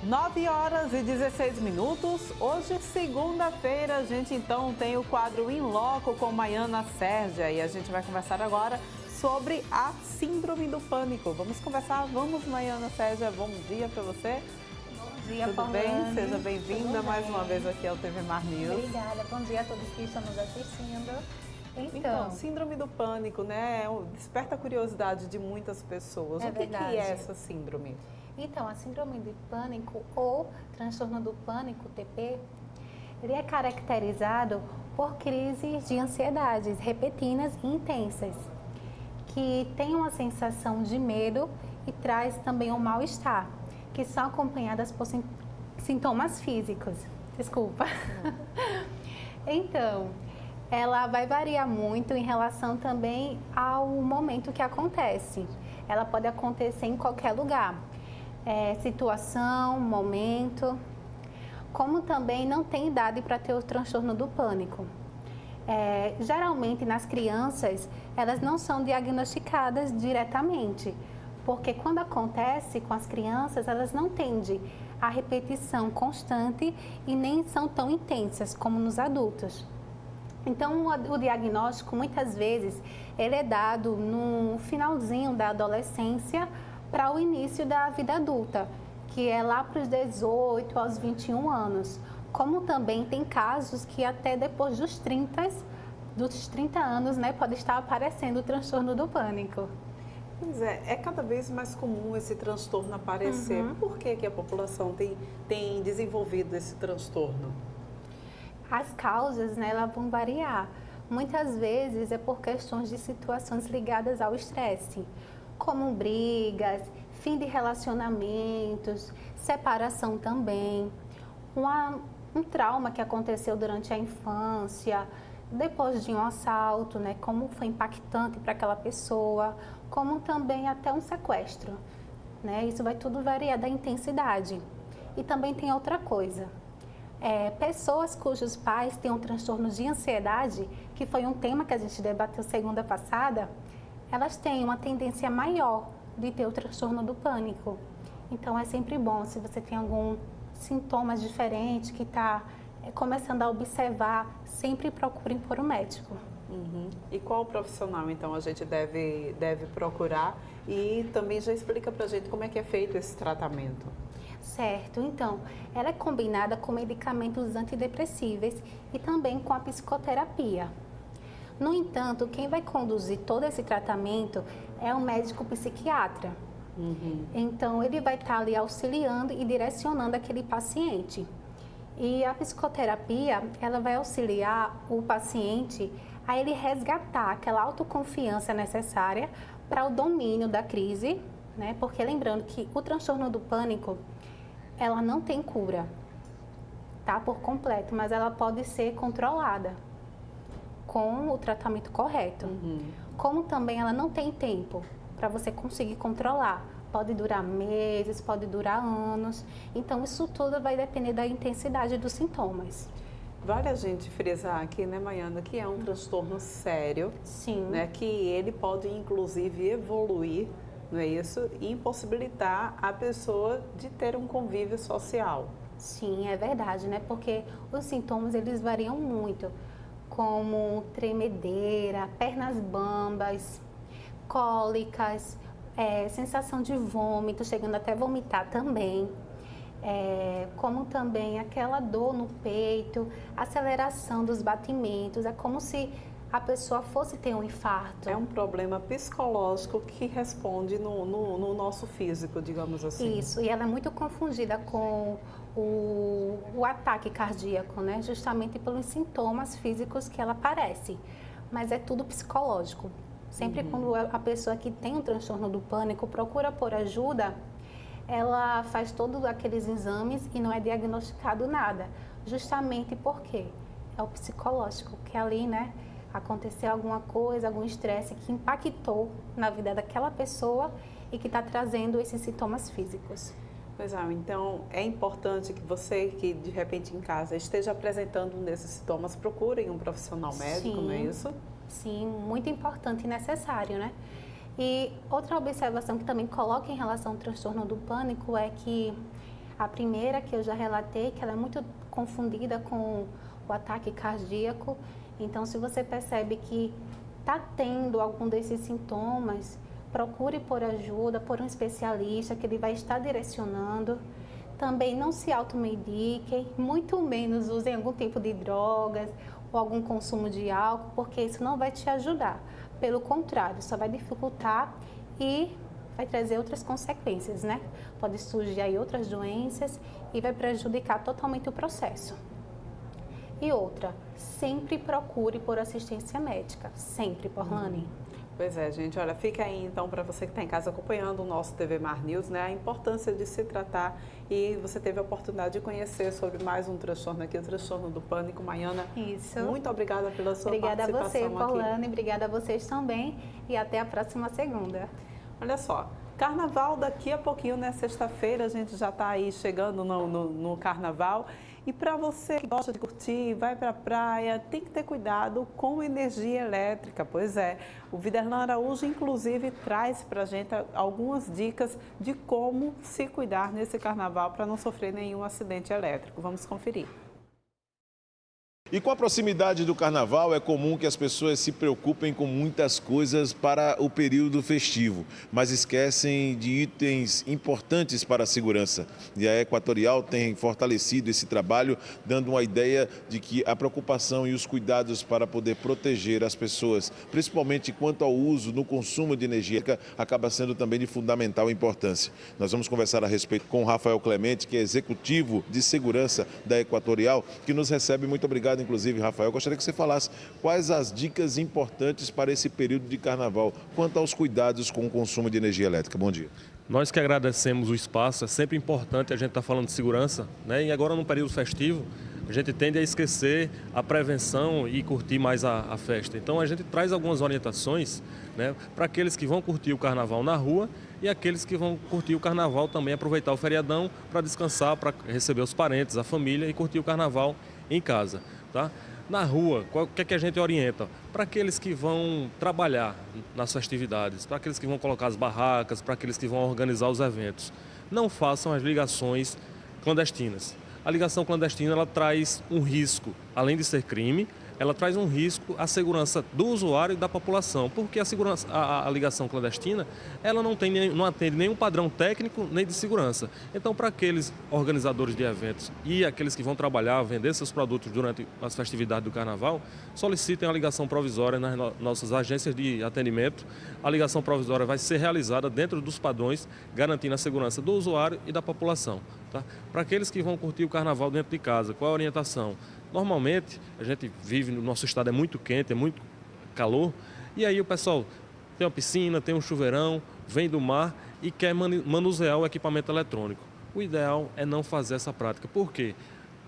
9h16. Hoje, segunda-feira, a gente então tem o quadro In Loco com Maiana Sérgia e a gente vai conversar agora sobre a síndrome do pânico. Vamos conversar? Vamos, Maiana Sérgia, bom dia para você. Bom dia, Tudo Paulane. bem? Seja bem-vinda mais uma vez aqui ao TV Mar News. Obrigada, bom dia a todos que estão nos assistindo. Então, síndrome do pânico, né? Desperta a curiosidade de muitas pessoas. O que é essa síndrome? Então, a síndrome do pânico ou transtorno do pânico, TP, ele é caracterizado por crises de ansiedades repentinas e intensas, que tem uma sensação de medo e traz também um mal-estar, que são acompanhadas por sintomas físicos. Desculpa. Então, ela vai variar muito em relação também ao momento que acontece. Ela pode acontecer em qualquer lugar. Situação, momento, como também não tem idade para ter o transtorno do pânico. Geralmente nas crianças, elas não são diagnosticadas diretamente, porque quando acontece com as crianças, elas não tendem a repetição constante e nem são tão intensas como nos adultos. Então, o diagnóstico, muitas vezes, ele é dado no finalzinho da adolescência para o início da vida adulta, que é lá para os 18 aos 21 anos. Como também tem casos que até depois dos 30 anos, né, pode estar aparecendo o transtorno do pânico. Pois é cada vez mais comum esse transtorno aparecer. Por que a população tem desenvolvido esse transtorno? As causas, né, elas vão variar. Muitas vezes é por questões de situações ligadas ao estresse, como brigas, fim de relacionamentos, separação também, um trauma que aconteceu durante a infância, depois de um assalto, né, como foi impactante para aquela pessoa, como também até um sequestro, né, isso vai tudo variar da intensidade. E também tem outra coisa, pessoas cujos pais têm um transtorno de ansiedade, que foi um tema que a gente debateu segunda passada, elas têm uma tendência maior de ter o transtorno do pânico. Então, é sempre bom, se você tem algum sintomas diferentes que está começando a observar, sempre procurem por um médico. E qual profissional, então, a gente deve procurar? E também já explica para a gente como é que é feito esse tratamento. Certo, então, ela é combinada com medicamentos antidepressíveis e também com a psicoterapia. No entanto, quem vai conduzir todo esse tratamento é o médico psiquiatra. Então, ele vai estar ali auxiliando e direcionando aquele paciente. E a psicoterapia, ela vai auxiliar o paciente a ele resgatar aquela autoconfiança necessária para o domínio da crise, né? Porque lembrando que o transtorno do pânico, ela não tem cura, tá? Por completo, mas ela pode ser controlada com o tratamento correto. Como também ela não tem tempo para você conseguir controlar. Pode durar meses, pode durar anos. Então, isso tudo vai depender da intensidade dos sintomas. Vale a gente frisar aqui, né, Maiana, que é um transtorno sério. Sim. Né, que ele pode, inclusive, evoluir, não é isso? E impossibilitar a pessoa de ter um convívio social. Sim, é verdade, né? Porque os sintomas, eles variam muito, como tremedeira, pernas bambas, cólicas, sensação de vômito, chegando até vomitar também, como também aquela dor no peito, aceleração dos batimentos, é como se a pessoa fosse ter um infarto. É um problema psicológico que responde no nosso físico, digamos assim. Isso, e ela é muito confundida com o ataque cardíaco, né? Justamente pelos sintomas físicos que ela aparece. Mas é tudo psicológico. Sempre quando a pessoa que tem um transtorno do pânico procura por ajuda, ela faz todos aqueles exames e não é diagnosticado nada. Justamente porque é o psicológico, que ali, né, aconteceu alguma coisa, algum estresse que impactou na vida daquela pessoa e que está trazendo esses sintomas físicos. Pois é, então é importante que você que de repente em casa esteja apresentando um desses sintomas, procurem um profissional médico, Sim, não é isso? Sim, muito importante e necessário, né? E outra observação que também coloca em relação ao transtorno do pânico é que A primeira, que eu já relatei, que ela é muito confundida com o ataque cardíaco. Então, se você percebe que está tendo algum desses sintomas, procure por ajuda, por um especialista que ele vai estar direcionando. Também não se automediquem, muito menos usem algum tipo de drogas ou algum consumo de álcool, porque isso não vai te ajudar. Pelo contrário, só vai dificultar e vai trazer outras consequências, né? Pode surgir aí outras doenças e vai prejudicar totalmente o processo. E outra, sempre procure por assistência médica, sempre, Porlane. Pois é, gente, olha, fica aí então para você que está em casa acompanhando o nosso TV Mar News, né, a importância de se tratar, e você teve a oportunidade de conhecer sobre mais um transtorno aqui, o transtorno do pânico. Maiana, Isso. Muito obrigada pela sua Obrigada a participação você, Porlane, aqui. Obrigada a vocês também e até a próxima segunda. Olha só, carnaval daqui a pouquinho, né, sexta-feira, a gente já está aí chegando no carnaval. E para você que gosta de curtir, vai para a praia, tem que ter cuidado com energia elétrica. Pois é, o Viderlan Araújo, inclusive, traz para a gente algumas dicas de como se cuidar nesse carnaval para não sofrer nenhum acidente elétrico. Vamos conferir. E com a proximidade do carnaval, é comum que as pessoas se preocupem com muitas coisas para o período festivo, mas esquecem de itens importantes para a segurança. E a Equatorial tem fortalecido esse trabalho, dando uma ideia de que a preocupação e os cuidados para poder proteger as pessoas, principalmente quanto ao uso no consumo de energia, acaba sendo também de fundamental importância. Nós vamos conversar a respeito com o Rafael Clemente, que é executivo de segurança da Equatorial, que nos recebe. Muito obrigado. Inclusive, Rafael, gostaria que você falasse quais as dicas importantes para esse período de carnaval, quanto aos cuidados com o consumo de energia elétrica. Bom dia. Nós que agradecemos o espaço, é sempre importante a gente estar falando de segurança, né? E agora no período festivo, a gente tende a esquecer a prevenção e curtir mais a festa. Então a gente traz algumas orientações, né, para aqueles que vão curtir o carnaval na rua e aqueles que vão curtir o carnaval também, aproveitar o feriadão para descansar, para receber os parentes, a família e curtir o carnaval em casa. Tá? Na rua, o que é que a gente orienta? Para aqueles que vão trabalhar nas festividades, para aqueles que vão colocar as barracas, para aqueles que vão organizar os eventos, não façam as ligações clandestinas. A ligação clandestina, ela traz um risco, além de ser crime, ela traz um risco à segurança do usuário e da população, porque a ligação clandestina, ela não atende nenhum padrão técnico nem de segurança. Então, para aqueles organizadores de eventos e aqueles que vão trabalhar, vender seus produtos durante as festividades do carnaval, solicitem a ligação provisória nas nossas agências de atendimento. A ligação provisória vai ser realizada dentro dos padrões, garantindo a segurança do usuário e da população. Tá? Para aqueles que vão curtir o carnaval dentro de casa, qual a orientação? Normalmente, a gente vive, no nosso estado é muito quente, é muito calor, e aí o pessoal tem uma piscina, tem um chuveirão, vem do mar e quer manusear o equipamento eletrônico. O ideal é não fazer essa prática. Por quê?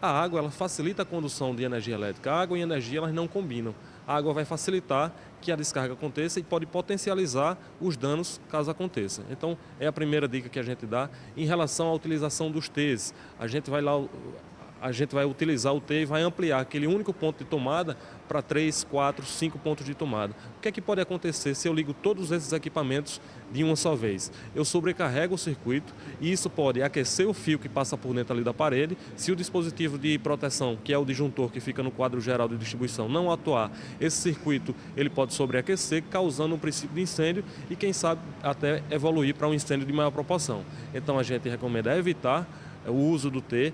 A água, ela facilita a condução de energia elétrica. A água e a energia, elas não combinam. A água vai facilitar que a descarga aconteça e pode potencializar os danos caso aconteça. Então, é a primeira dica que a gente dá. Em relação à utilização dos T's, a gente vai utilizar o T e vai ampliar aquele único ponto de tomada para 3, 4, 5 pontos de tomada. O que é que pode acontecer se eu ligo todos esses equipamentos de uma só vez? Eu sobrecarrego o circuito e isso pode aquecer o fio que passa por dentro ali da parede. Se o dispositivo de proteção, que é o disjuntor que fica no quadro geral de distribuição, não atuar, esse circuito ele pode sobreaquecer, causando um princípio de incêndio e, quem sabe, até evoluir para um incêndio de maior proporção. Então, a gente recomenda evitar o uso do T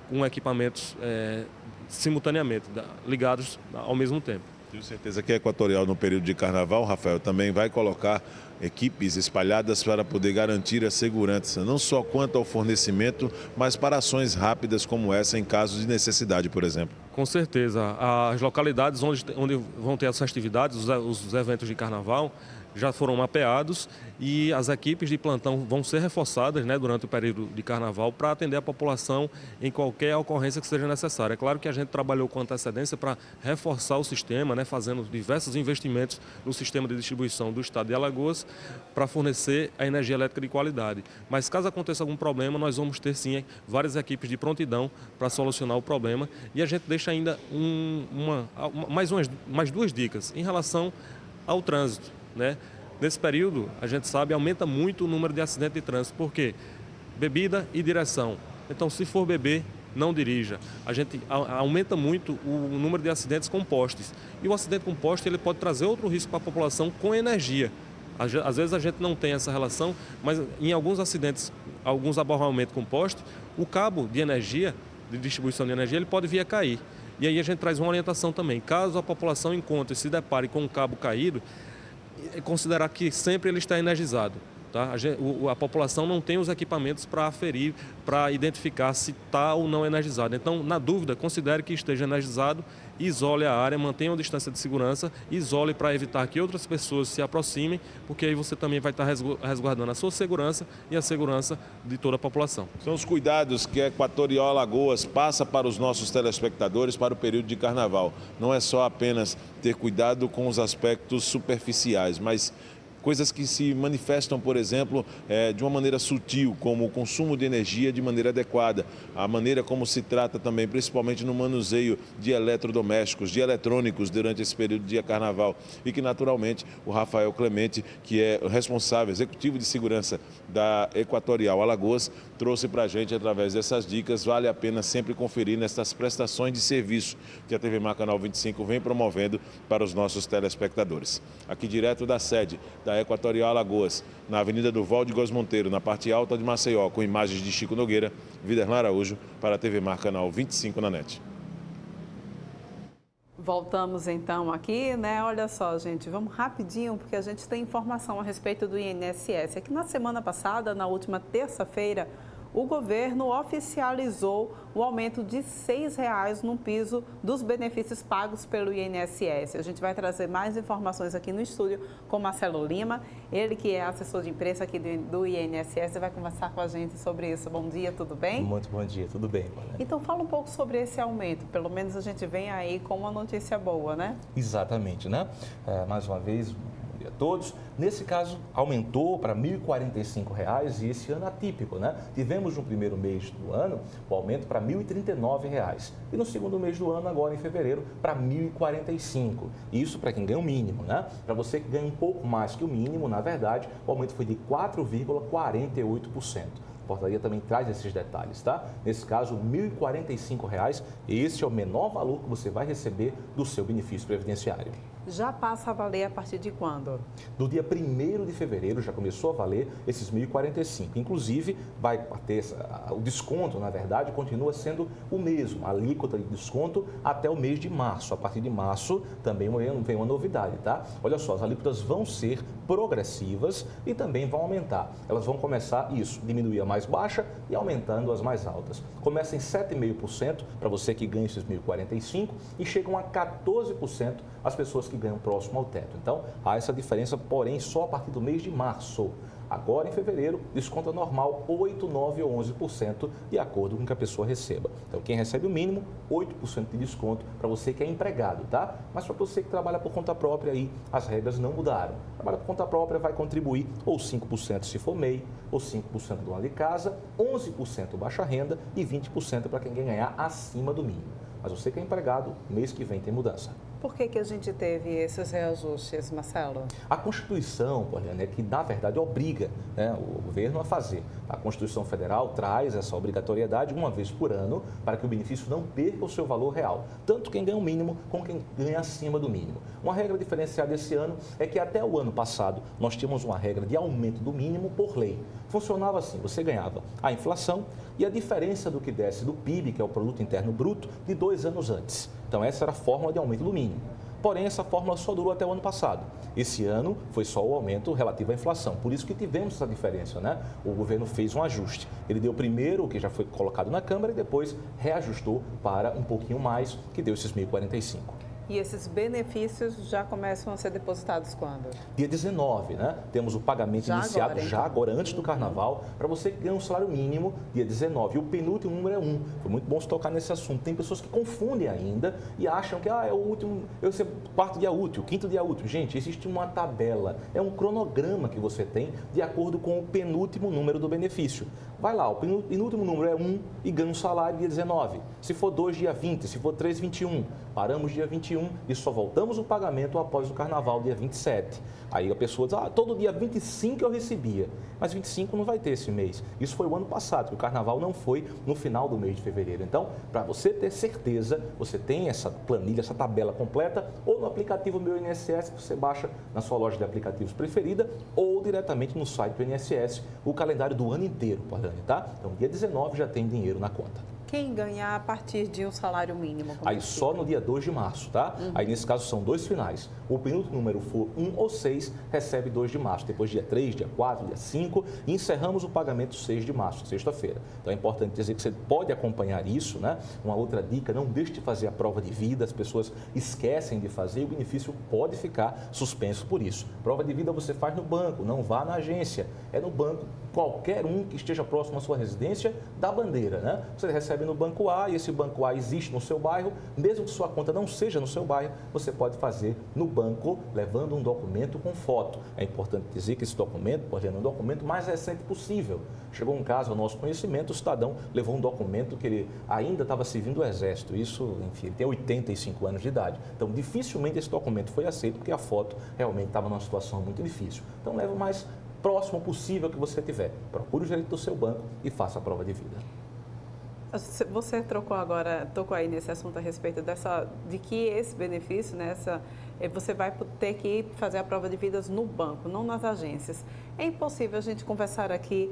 com equipamentos simultaneamente, ligados ao mesmo tempo. Tenho certeza que a Equatorial, no período de carnaval, Rafael, também vai colocar equipes espalhadas para poder garantir a segurança, não só quanto ao fornecimento, mas para ações rápidas como essa em casos de necessidade, por exemplo. Com certeza. As localidades onde vão ter as festividades, os eventos de carnaval, já foram mapeados e as equipes de plantão vão ser reforçadas, né, durante o período de carnaval para atender a população em qualquer ocorrência que seja necessária. É claro que a gente trabalhou com antecedência para reforçar o sistema, né, fazendo diversos investimentos no sistema de distribuição do estado de Alagoas para fornecer a energia elétrica de qualidade. Mas caso aconteça algum problema, nós vamos ter sim várias equipes de prontidão para solucionar o problema. E a gente deixa ainda mais duas dicas em relação ao trânsito. Né? Nesse período, a gente sabe, aumenta muito o número de acidentes de trânsito, porque bebida e direção. Então, se for beber, não dirija. A gente aumenta muito o número de acidentes com postes. E o acidente com poste ele pode trazer outro risco para a população com energia. Às vezes a gente não tem essa relação, mas em alguns acidentes, alguns aborramentos com poste, o cabo de energia, de distribuição de energia, ele pode vir a cair. E aí a gente traz uma orientação também. Caso a população encontre e se depare com um cabo caído, considerar que sempre ele está energizado. Tá? A população não tem os equipamentos para aferir, para identificar se está ou não energizado. Então, na dúvida, considere que esteja energizado, isole a área, mantenha uma distância de segurança, isole para evitar que outras pessoas se aproximem, porque aí você também vai estar resguardando a sua segurança e a segurança de toda a população. São os cuidados que a Equatorial Alagoas passa para os nossos telespectadores para o período de carnaval. Não é só apenas ter cuidado com os aspectos superficiais, mas coisas que se manifestam, por exemplo, de uma maneira sutil, como o consumo de energia de maneira adequada, a maneira como se trata também, principalmente no manuseio de eletrodomésticos, de eletrônicos durante esse período de carnaval. E que, naturalmente, o Rafael Clemente, que é o responsável, executivo de segurança da Equatorial Alagoas, trouxe para a gente através dessas dicas. Vale a pena sempre conferir nessas prestações de serviço que a TV Mar Canal 25 vem promovendo para os nossos telespectadores. Aqui direto da sede da Equatorial Alagoas, na Avenida Durval de Góes Monteiro, na parte alta de Maceió, com imagens de Chico Nogueira, Viderlan Araújo, para a TV Mar Canal 25 na NET. Voltamos então aqui, né? Olha só, gente, vamos rapidinho, porque a gente tem informação a respeito do INSS. É que na semana passada, na última terça-feira, o governo oficializou o aumento de R$ 6,00 no piso dos benefícios pagos pelo INSS. A gente vai trazer mais informações aqui no estúdio com Marcelo Lima, ele que é assessor de imprensa aqui do INSS, vai conversar com a gente sobre isso. Bom dia, tudo bem? Muito bom dia, tudo bem, Mané? Então fala um pouco sobre esse aumento, pelo menos a gente vem aí com uma notícia boa, né? Exatamente, né? Mais uma vez, bom dia a todos. Nesse caso, aumentou para R$ 1.045 e esse ano atípico, né? Tivemos no primeiro mês do ano o aumento para R$ 1.039 e no segundo mês do ano, agora em fevereiro, para R$ 1.045. Isso para quem ganha o mínimo, né? Para você que ganha um pouco mais que o mínimo, na verdade, o aumento foi de 4,48%. A portaria também traz esses detalhes, tá? Nesse caso, R$ 1.045, esse é o menor valor que você vai receber do seu benefício previdenciário. Já passa a valer a partir de quando? Do dia 1º de fevereiro já começou a valer esses 1.045. Inclusive, vai ter o desconto, na verdade, continua sendo o mesmo, a alíquota de desconto até o mês de março. A partir de março também vem uma novidade, tá? Olha só, as alíquotas vão ser progressivas e também vão aumentar. Elas vão começar diminuir a mais baixa e aumentando as mais altas. Começa em 7,5% para você que ganha esses 1.045 e chegam a 14% as pessoas que ganham próximo ao teto. Então, há essa diferença, porém, só a partir do mês de março. Agora, em fevereiro, desconto normal 8%, 9% ou 11%, de acordo com o que a pessoa receba. Então, quem recebe o mínimo, 8% de desconto para você que é empregado, tá? Mas para você que trabalha por conta própria, aí as regras não mudaram. Trabalha por conta própria vai contribuir ou 5% se for MEI, ou 5% dona de casa, 11% baixa renda e 20% para quem ganhar acima do mínimo. Mas você que é empregado, mês que vem tem mudança. Por que a gente teve esses reajustes, Marcelo? A Constituição, Poliana, é que na verdade obriga, né, o governo a fazer. A Constituição Federal traz essa obrigatoriedade uma vez por ano para que o benefício não perca o seu valor real. Tanto quem ganha o mínimo como quem ganha acima do mínimo. Uma regra diferenciada esse ano é que até o ano passado nós tínhamos uma regra de aumento do mínimo por lei. Funcionava assim, você ganhava a inflação e a diferença do que desce do PIB, que é o Produto Interno Bruto, de 2 anos antes. Então essa era a fórmula de aumento do mínimo. Porém, essa fórmula só durou até o ano passado. Esse ano foi só o aumento relativo à inflação. Por isso que tivemos essa diferença, né? O governo fez um ajuste. Ele deu primeiro o que já foi colocado na Câmara e depois reajustou para um pouquinho mais, que deu esses 1.045. E esses benefícios já começam a ser depositados quando? Dia 19, né? Temos o pagamento iniciado já agora, antes do Carnaval, para você que ganha um salário mínimo, dia 19. E o penúltimo número é 1. Foi muito bom se tocar nesse assunto. Tem pessoas que confundem ainda e acham que é o último, eu recebo quarto dia útil, quinto dia útil. Gente, existe uma tabela, é um cronograma que você tem de acordo com o penúltimo número do benefício. vai lá, o penúltimo número é 1 e ganha um salário dia 19. Se for 2, dia 20. Se for 3, 21. Paramos dia 21 e só voltamos o pagamento após o carnaval, dia 27. Aí a pessoa diz, todo dia 25 eu recebia, mas 25 não vai ter esse mês. Isso foi o ano passado, que o carnaval não foi no final do mês de fevereiro. Então, para você ter certeza, você tem essa planilha, essa tabela completa, ou no aplicativo Meu INSS, que você baixa na sua loja de aplicativos preferida, ou diretamente no site do INSS, o calendário do ano inteiro, tá? Então, dia 19 já tem dinheiro na conta. Quem ganhar a partir de um salário mínimo? Aí só no dia 2 de março, tá? Aí nesse caso são 2 finais. O penúltimo número for 1 ou 6, recebe 2 de março. Depois dia 3, dia 4, dia 5 e encerramos o pagamento 6 de março, sexta-feira. Então é importante dizer que você pode acompanhar isso, né? Uma outra dica, não deixe de fazer a prova de vida, as pessoas esquecem de fazer e o benefício pode ficar suspenso por isso. Prova de vida você faz no banco, não vá na agência. É no banco, qualquer um que esteja próximo à sua residência, da bandeira, né? Você recebe no banco A e esse banco A existe no seu bairro, mesmo que sua conta não seja no seu bairro, você pode fazer no banco levando um documento com foto. É importante dizer que esse documento pode ser um documento mais recente possível. Chegou um caso ao nosso conhecimento, o cidadão levou um documento que ele ainda estava servindo o Exército, isso, enfim, ele tem 85 anos de idade. Então, dificilmente esse documento foi aceito porque a foto realmente estava numa situação muito difícil. Então, leve o mais próximo possível que você tiver. Procure o gerente do seu banco e faça a prova de vida. Você tocou aí nesse assunto a respeito de que esse benefício, né, você vai ter que fazer a prova de vidas no banco, não nas agências. É impossível a gente conversar aqui,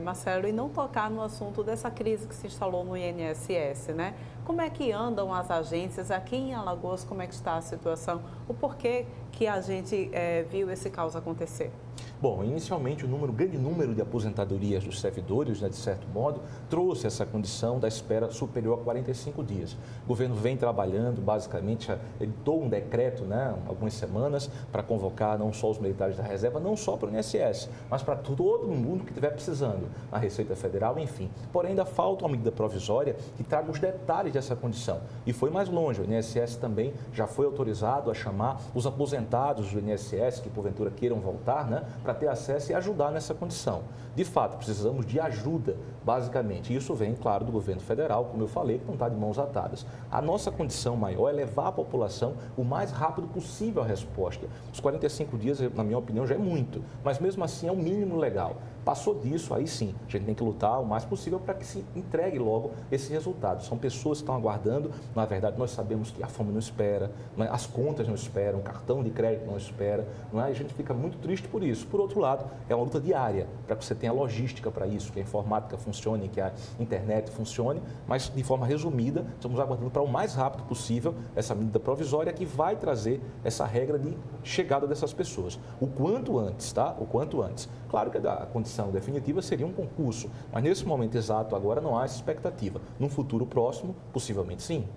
Marcelo, e não tocar no assunto dessa crise que se instalou no INSS, né? Como é que andam as agências aqui em Alagoas? Como é que está a situação? O porquê que a gente viu esse caos acontecer? Bom, inicialmente o grande número de aposentadorias dos servidores, né, de certo modo, trouxe essa condição da espera superior a 45 dias. O governo vem trabalhando, basicamente, editou um decreto, né, algumas semanas, para convocar não só os militares da reserva, não só para o INSS, mas para todo mundo que estiver precisando, na Receita Federal, enfim. Porém, ainda falta uma medida provisória que traga os detalhes dessa condição. E foi mais longe, o INSS também já foi autorizado a chamar os aposentados do INSS, que porventura queiram voltar, né, para ter acesso e ajudar nessa condição. De fato, precisamos de ajuda, basicamente. E isso vem, claro, do governo federal, como eu falei, que não está de mãos atadas. A nossa condição maior é levar a população o mais rápido possível a resposta. Os 45 dias, na minha opinião, já é muito, mas mesmo assim é o mínimo legal. Passou disso, aí sim, a gente tem que lutar o mais possível para que se entregue logo esse resultado. São pessoas que estão aguardando, na verdade nós sabemos que a fome não espera, não é? As contas não esperam, o cartão de crédito não espera, não é? E a gente fica muito triste por isso. Por outro lado, é uma luta diária para que você tenha logística para isso, que a informática funcione, que a internet funcione, mas de forma resumida, estamos aguardando para o mais rápido possível essa medida provisória que vai trazer essa regra de chegada dessas pessoas. O quanto antes, tá? O quanto antes. Claro que a condição definitiva seria um concurso, mas nesse momento exato agora não há essa expectativa. Num futuro próximo, possivelmente sim.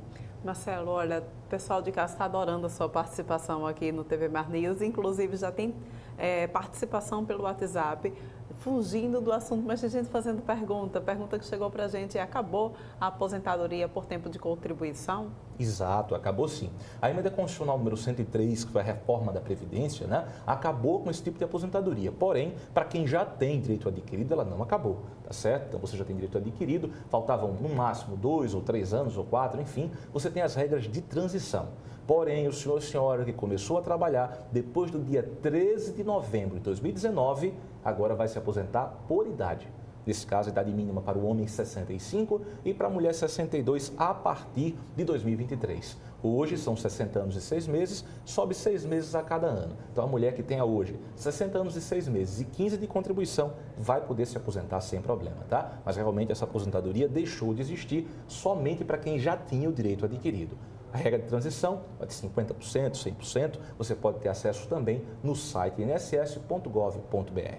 Marcelo, olha, o pessoal de casa está adorando a sua participação aqui no TV Mar News, inclusive já tem participação pelo WhatsApp, fugindo do assunto, mas a gente fazendo pergunta que chegou para a gente, acabou a aposentadoria por tempo de contribuição? Exato, acabou sim. A emenda constitucional número 103, que foi a reforma da Previdência, né, acabou com esse tipo de aposentadoria. Porém, para quem já tem direito adquirido, ela não acabou, tá certo? Então, você já tem direito adquirido, faltavam no máximo 2 ou 3 anos ou 4, enfim, você tem as regras de transição. Porém, o senhor ou senhora que começou a trabalhar depois do dia 13 de novembro de 2019, agora vai se aposentar por idade. Nesse caso, a idade mínima para o homem 65 e para a mulher 62 a partir de 2023. Hoje são 60 anos e 6 meses, sobe 6 meses a cada ano. Então, a mulher que tenha hoje 60 anos e 6 meses e 15 de contribuição vai poder se aposentar sem problema, tá? Mas realmente essa aposentadoria deixou de existir somente para quem já tinha o direito adquirido. A regra de transição vai de 50%, 100%, você pode ter acesso também no site inss.gov.br.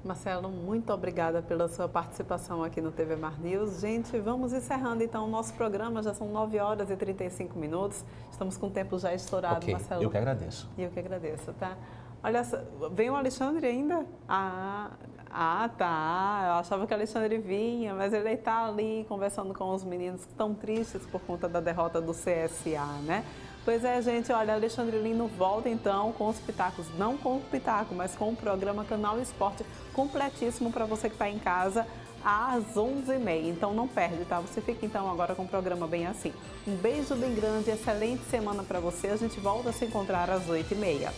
Marcelo, muito obrigada pela sua participação aqui no TV Mar News. Gente, vamos encerrando então o nosso programa, já são 9 horas e 35 minutos, estamos com o tempo já estourado, okay, Marcelo. Eu que agradeço. Eu que agradeço, tá? Olha, vem o Alexandre ainda? Tá. Eu achava que o Alexandre vinha, mas ele está ali conversando com os meninos que estão tristes por conta da derrota do CSA, né? Pois é, gente, olha, Alexandre Lino volta então com os pitacos, não com o pitaco, mas com o programa Canal Esporte completíssimo para você que está em casa. às 11h30. Então não perde, tá? Você fica então agora com o programa bem assim. Um beijo bem grande, excelente semana para você. A gente volta a se encontrar às 8h30.